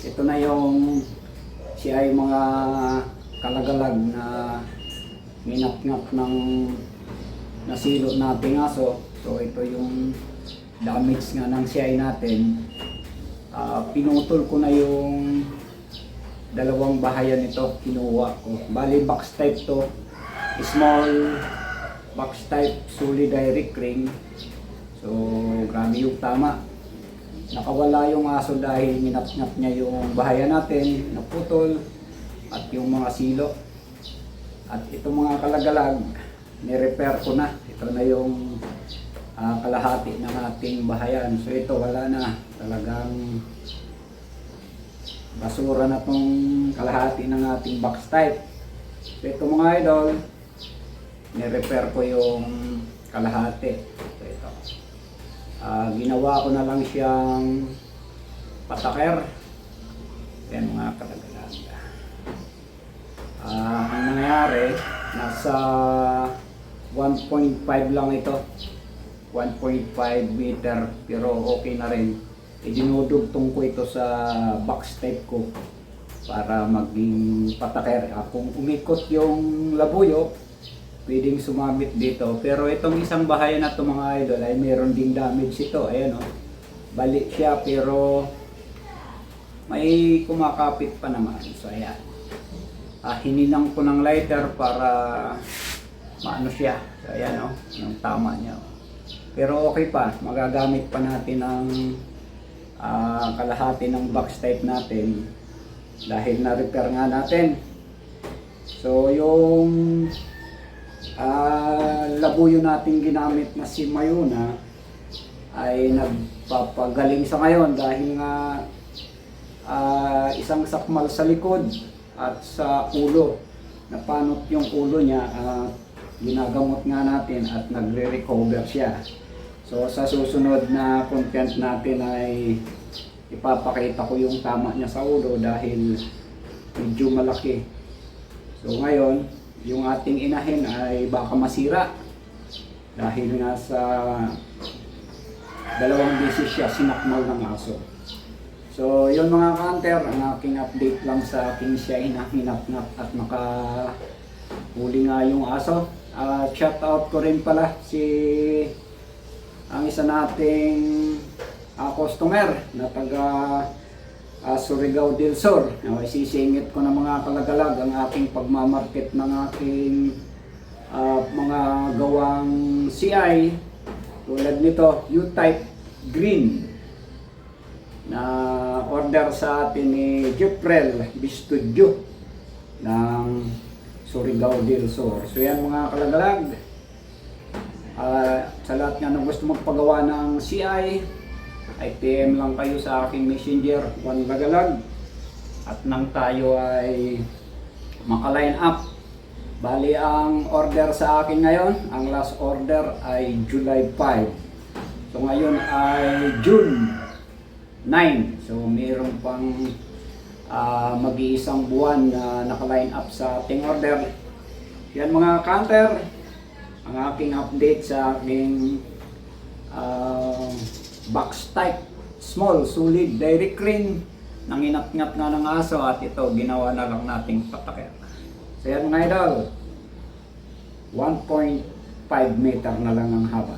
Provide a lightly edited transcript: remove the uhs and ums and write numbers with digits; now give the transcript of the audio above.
Ito na yung siya ay mga kalagalag na minap-ngap ng nasilo nating aso. So ito yung damage nga ng CI natin. Pinutol ko na yung dalawang bahayan nito, kinuha ko. Bali box type to, small box type solid direct ring. So grabe yung tama. Nakawala yung aso dahil minap-ngap niya yung bahayan natin, naputol at yung mga silo. At itong mga kalagalag, ni-repair ko na. Ito na yung kalahati ng ating bahayan. So ito wala na, talagang basura na tong kalahati ng ating box type. So ito mga idol, ni-repair ko yung kalahati. So ito, ginawa ko na lang siyang pataker. Yan mga kalagalag. Ang nangyari, nasa 1.5 lang ito, 1.5 meter, pero okay na rin. Idinudugtong ko ito sa box type ko para maging pataker. Kung umikot yung labuyo, pwedeng sumabit dito. Pero itong isang bahayan na ito mga idol ay meron ding damage ito. Ayan o, balik siya pero may kumakapit pa naman. So ayan, hininang ko ng lighter para maano siya. So ayan o, yung tama niya. Pero okay pa, magagamit pa natin ang kalahati ng box type natin dahil na-repair nga natin. So yung labuyo natin ginamit na si Mayuna ay nagpapagaling sa ngayon dahil nga isang sakmal sa likod at sa ulo, napanot yung ulo niya. Ginagamot nga natin at nagre-recover siya. So sa susunod na content natin ay ipapakita ko yung tama niya sa ulo dahil medyo malaki. So ngayon, yung ating inahin ay baka masira dahil nga sa dalawang beses siya sinakmal ng aso. So yun mga kanter, ang aking update lang sa aking siya hinahinap-nap at nakahuli nga yung aso. Shout out ko rin pala ang isa nating customer na taga Surigao del Sur. Isisingit ko na mga kalagalag ang aking pagmamarket ng aking mga gawang CI tulad nito, U-type green na order sa atin ni Jeffrel Bistudio ng Surigao del Sur. So yan mga kalagalag, sa lahat nga na gusto magpagawa ng CI, ay PM lang kayo sa aking messenger, Juan Lagalag, at nang tayo ay maka-line up. Bali ang order sa akin ngayon, ang last order ay July 5. So ngayon ay June 9. So mayroon pang mag-iisang buwan na naka-line up sa ating order. Yan mga counter, ang aking update sa aking box type small solid direct ring. Nanginat-ngat nga ng aso at ito ginawa na lang nating pataker. So yan mga idol, 1.5 meter na lang ang haba.